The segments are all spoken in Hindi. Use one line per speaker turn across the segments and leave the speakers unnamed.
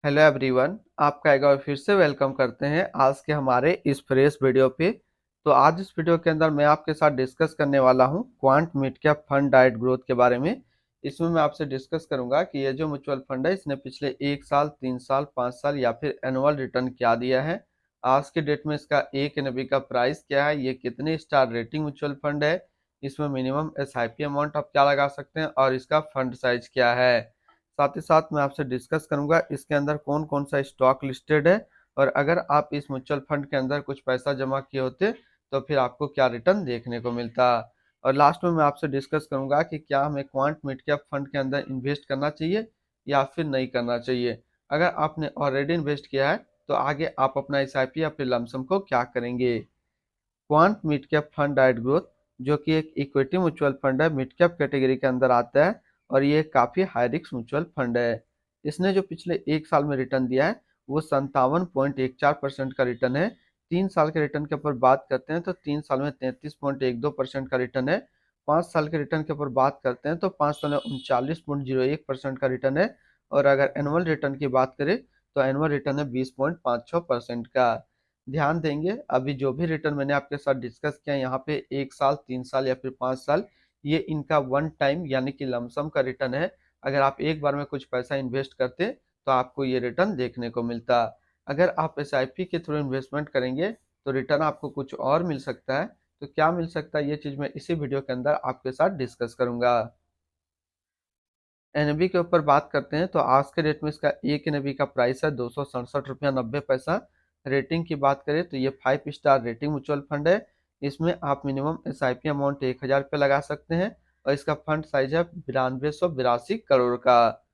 हेलो एवरीवन, आपका एक बार फिर से वेलकम करते हैं आज के हमारे इस फ्रेश वीडियो पे। तो आज इस वीडियो के अंदर मैं आपके साथ डिस्कस करने वाला हूं quant mid cap fund diet growth के बारे में। इसमें मैं आपसे डिस्कस करूंगा कि ये जो म्यूचुअल फंड है इसने पिछले 1 साल, 3 साल, 5 साल या फिर एनुअल रिटर्न क्या दिया है। आज के डेट में इसका एक एनएबी का प्राइस क्या है, ये कितने स्टार रेटिंग म्यूचुअल फंड है, इसमें मिनिमम एसआईपी अमाउंट आप क्या लगा सकते हैं और इसका फंड साइज क्या है। साथ ही साथ मैं आपसे डिस्कस करूंगा इसके अंदर कौन कौन सा स्टॉक लिस्टेड है और अगर आप इस म्यूचुअल फंड के अंदर कुछ पैसा जमा किए होते तो फिर आपको क्या रिटर्न देखने को मिलता। और लास्ट में मैं आपसे डिस्कस करूंगा कि क्या हमें क्वांट मिड कैप फंड के अंदर इन्वेस्ट करना चाहिए या फिर नहीं करना चाहिए। अगर आपने ऑलरेडी इन्वेस्ट किया है तो आगे आप अपना एसआईपी या फिर लमसम को क्या करेंगे। Quant mid cap fund diet growth जो कि एक इक्विटी म्यूचुअल फंड है, मिड कैप कैटेगरी के अंदर आता है और ये काफी हाई रिस्क म्यूचुअल फंड है। इसने जो पिछले 1 साल में रिटर्न दिया है वो 57.14% का रिटर्न है। 3 साल के रिटर्न के ऊपर बात करते हैं तो 3 साल में 33.12% का रिटर्न है। 5 साल के रिटर्न के ऊपर बात करते हैं तो 5 साल में 39.01% का रिटर्न है। और अगर एनुअल रिटर्न की बात करें तो एनुअल रिटर्न है 20.56% का। ध्यान देंगे अभी जो भी रिटर्न मैंने आपके साथ डिस्कस किया यहाँ पे 1 साल, 3 साल या फिर 5 साल, ये इनका वन टाइम यानी कि लमसम का रिटर्न है। अगर आप एक बार में कुछ पैसा इन्वेस्ट करते तो आपको ये रिटर्न देखने को मिलता। अगर आप एसआईपी के थ्रू इन्वेस्टमेंट करेंगे तो रिटर्न आपको कुछ और मिल सकता है। तो क्या मिल सकता है ये चीज मैं इसी वीडियो के अंदर आपके साथ डिस्कस करूंगा। एनबी के ऊपर बात करते हैं तो आज के डेट में इसका एक एनबी का प्राइस है 267 रुपया 90 पैसा। रेटिंग की बात करें तो ये 5 स्टार रेटिंग म्यूचुअल फंड है। इसमें आप मिनिमम एसआईपी अमाउंट 1,000 रुपये लगा सकते हैं और इसका फंड साइज है 9282 का।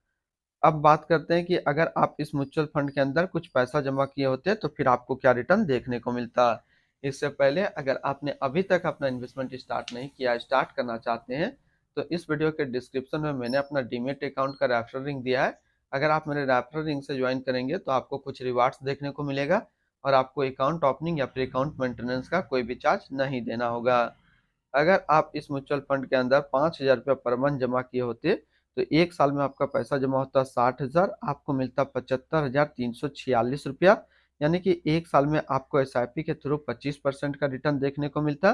अब बात करते हैं कि अगर आप इस म्यूचुअल फंड के अंदर कुछ पैसा जमा किए होते तो फिर आपको क्या रिटर्न देखने को मिलता। इससे पहले अगर आपने अभी तक अपना इन्वेस्टमेंट स्टार्ट नहीं किया, स्टार्ट करना चाहते हैं, तो इस वीडियो के डिस्क्रिप्शन में मैंने अपना डीमेट अकाउंट का रेफरल लिंक दिया है। अगर आप मेरे रेफरल लिंक से ज्वाइन करेंगे तो आपको कुछ रिवार्ड्स देखने को मिलेगा और आपको अकाउंट ओपनिंग या फिर अकाउंट मेंटेनेंस का कोई भी चार्ज नहीं देना होगा। अगर आप इस म्यूचुअल फंड के अंदर 5,000 रुपया पर मंथ जमा किए होते तो 1 साल में आपका पैसा जमा होता 60,000, आपको मिलता 75,346 रुपया। यानी कि 1 साल में आपको एसआईपी के थ्रू 25% का रिटर्न देखने को मिलता।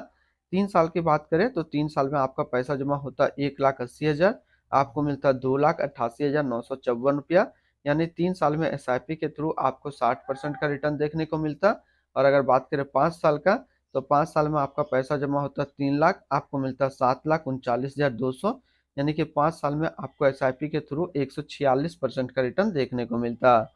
3 साल की बात करें तो 3 साल में आपका पैसा जमा होता 1,80,000, आपको मिलता 2,88,954 रुपया। यानी 3 साल में एसआईपी के थ्रू आपको 60% का रिटर्न देखने को मिलता। और अगर बात करें 5 साल का तो 5 साल में आपका पैसा जमा होता 3 लाख, आपको मिलता 7,39,200। यानी कि 5 साल में आपको एसआईपी के थ्रू 146% का रिटर्न देखने को मिलता।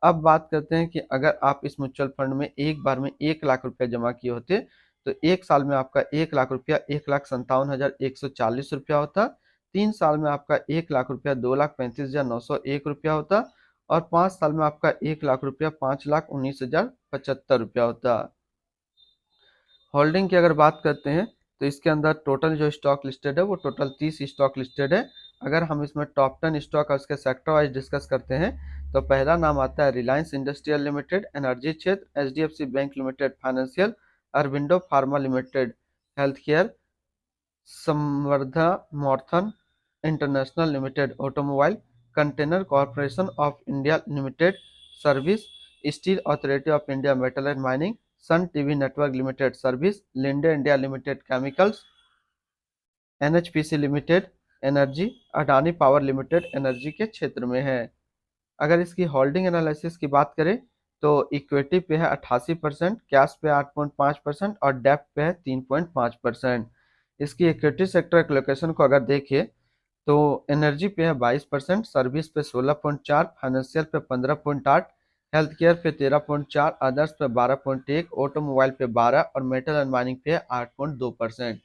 अब बात करते हैं कि अगर आप इस म्यूचुअल फंड में एक बार में 1 लाख रुपया जमा किए होते तो 1 साल में आपका 1 लाख रुपया 1,57,140 रुपया होता। 3 साल में आपका 1 लाख रुपया 2,35,901 रुपया होता। और 5 साल में आपका 1 लाख रुपया 5,19,075 रुपया होता। होल्डिंग की अगर बात करते हैं तो इसके अंदर टोटल जो स्टॉक लिस्टेड है वो टोटल 30 स्टॉक लिस्टेड है। अगर हम इसमें टॉप 10 स्टॉक और उसके सेक्टर वाइज डिस्कस करते हैं तो पहला नाम आता है रिलायंस इंडस्ट्रियल लिमिटेड, एनर्जी क्षेत्र, HDFC bank limited financial, Aurobindo pharma limited health care, Samvardhana Motherson international limited automobile, container corporation of India limited service, steel authority of India metal and mining, Sun TV network limited service, Linde India limited chemicals, NHPC limited energy, Adani power limited energy के क्षेत्र में है। अगर इसकी होल्डिंग एनालिसिस की बात करें तो इक्विटी पे है 88%, कैश पे 8.5% और डेप्ट पे है 3.5%। इसकी इक्विटी सेक्टर एलोकेशन को अगर देखें तो एनर्जी पे है 22%, सर्विस पे 16.4, फाइनेंशियल पे 15.8, हेल्थ केयर पे 13.4, अदर्स पे 12.1, ऑटोमोबाइल पे 12 और मेटल एंड माइनिंग पे 8.2%।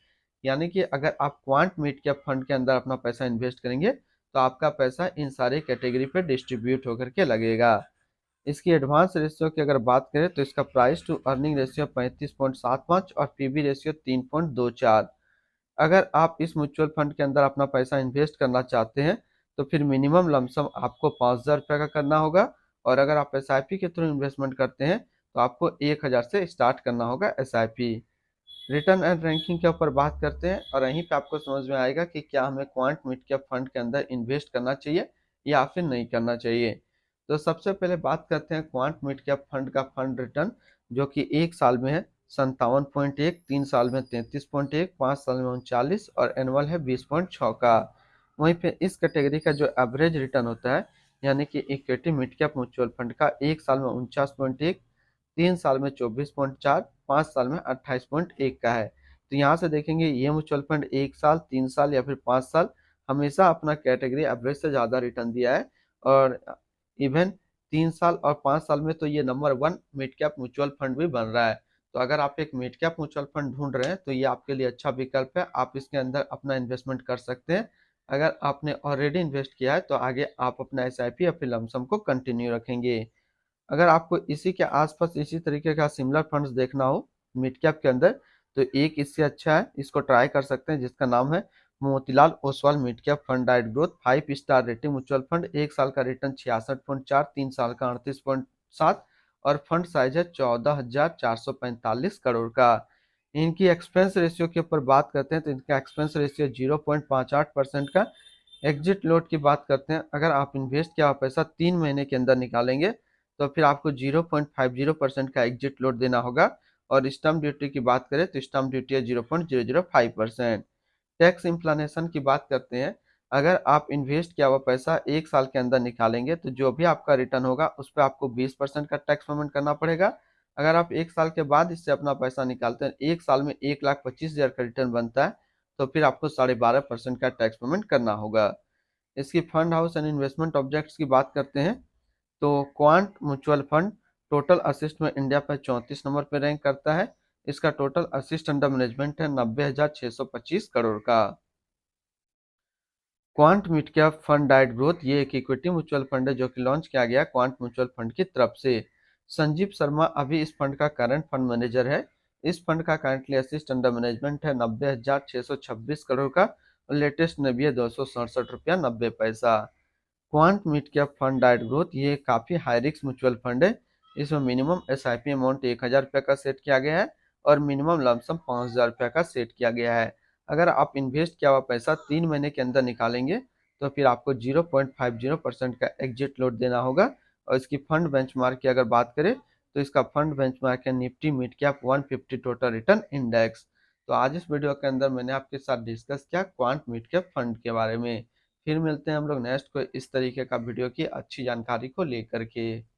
यानी कि अगर आप क्वांट मिड कैप फंड के अंदर अपना पैसा इन्वेस्ट करेंगे तो आपका पैसा इन सारे कैटेगरी पे डिस्ट्रीब्यूट होकर के लगेगा। इसकी एडवांस रेशियो की अगर बात करें तो इसका प्राइस टू अर्निंग रेशियो 35.75 और पीबी रेशियो 3.24। अगर आप इस म्यूचुअल फंड के अंदर अपना पैसा इन्वेस्ट करना चाहते हैं तो फिर मिनिमम लमसम आपको 5,000 रुपये का करना होगा। और अगर आप एसआईपी के थ्रू इन्वेस्टमेंट करते हैं तो आपको 1,000 से स्टार्ट करना होगा एसआईपी। रिटर्न एंड रैंकिंग के ऊपर बात करते हैं और यहीं पे आपको समझ में आएगा कि क्या हमें क्वांट मिड कैप फंड के अंदर इन्वेस्ट करना चाहिए या फिर नहीं करना चाहिए। तो सबसे पहले बात करते हैं क्वांट मिड कैप फंड का फंड रिटर्न, जो कि 1 साल में है 57.1, 3 साल में 33.1, 5 साल में 39 और एनुअल है 20.6 का। वहीं पे इस कैटेगरी का जो एवरेज रिटर्न होता है, यानी कि equity mid cap mutual fund का 1 साल में 49.1, 3 साल में 24.4, 5 साल में 28.1 का है। तो यहाँ से देखेंगे ये म्यूचुअल फंड 1 साल, 3 साल या फिर 5 साल हमेशा अपना कैटेगरी एवरेज से ज़्यादा रिटर्न दिया है। और इवन 3 साल और 5 साल में तो ये number 1 mid cap mutual fund भी बन रहा है। तो अगर आप एक मिड कैप म्यूचुअल फंड ढूंढ रहे हैं तो ये आपके लिए अच्छा विकल्प है, आप इसके अंदर अपना इन्वेस्टमेंट कर सकते हैं। अगर आपने ऑलरेडी इन्वेस्ट किया है तो आगे आप अपना एसआईपी या फिर लमसम को कंटिन्यू रखेंगे। अगर आपको इसी के आसपास इसी तरीके का सिमिलर फंड्स देखना हो मिड कैप के अंदर, तो एक इससे अच्छा है, इसको ट्राई कर सकते हैं, जिसका नाम है Motilal Oswal mid cap fund diet growth 5 star rating mutual fund. 1 साल का रिटर्न 66.4, 3 साल का 38.7 और फंड साइज है 14,445 करोड़ का। इनकी एक्सपेंस रेशियो के ऊपर बात करते हैं तो इनका एक्सपेंस रेशियो 0.58% का। एग्जिट लोड की बात करते हैं, अगर आप इन्वेस्ट किया हुआ पैसा 3 महीने के अंदर निकालेंगे तो फिर आपको 0.50% का एग्जिट लोड देना होगा। और स्टम्प ड्यूटी की बात करें तो स्टम्प ड्यूटी है 0.005%। टैक्स इम्प्लानेशन की बात करते हैं, अगर आप इन्वेस्ट किया हुआ पैसा 1 साल के अंदर निकालेंगे तो जो भी आपका रिटर्न होगा उस पर आपको 20% का टैक्स पेमेंट करना पड़ेगा। अगर आप 1 साल के बाद इससे अपना पैसा निकालते हैं, 1 साल में 1,25,000 का रिटर्न बनता है, तो फिर आपको 12.5% का टैक्स पेमेंट करना होगा। इसकी fund house and investment objects की बात करते हैं तो quant mutual fund total assist में इंडिया पर 34 नंबर पर रैंक करता है। इसका टोटल असिस्ट अंडर मैनेजमेंट है 90,625 करोड़ का। Quant mid cap fund diet growth ये एक इक्विटी म्यूचुअल फंड है जो कि लॉन्च किया गया क्वांट म्यूचुअल फंड की तरफ से। संजीव शर्मा अभी इस फंड का करंट फंड मैनेजर है। इस फंड का करंटली असिस्ट अंडर मैनेजमेंट है 90,626 करोड़ का और लेटेस्ट में भी है 267 रुपया 90 पैसा। Quant mid cap fund diet growth ये काफ़ी हाई रिस्क म्यूचुअल फंड है। इसमें मिनिमम एसआईपी अमाउंट 1,000 रुपये का सेट किया गया है और मिनिमम लमसम 5,000 रुपये का सेट किया गया है। अगर आप इन्वेस्ट किया हुआ पैसा 3 महीने के अंदर निकालेंगे तो फिर आपको 0.50% का एग्जिट लोड देना होगा। और इसकी फंड बेंचमार्क की अगर बात करें तो इसका फंड बेंचमार्क है Nifty mid cap 150 total return index. तो आज इस वीडियो के अंदर मैंने आपके साथ डिस्कस किया क्वांट मिड कैप फंड के बारे में। फिर मिलते हैं हम लोग नेक्स्ट को इस तरीके का वीडियो की अच्छी जानकारी को लेकर के।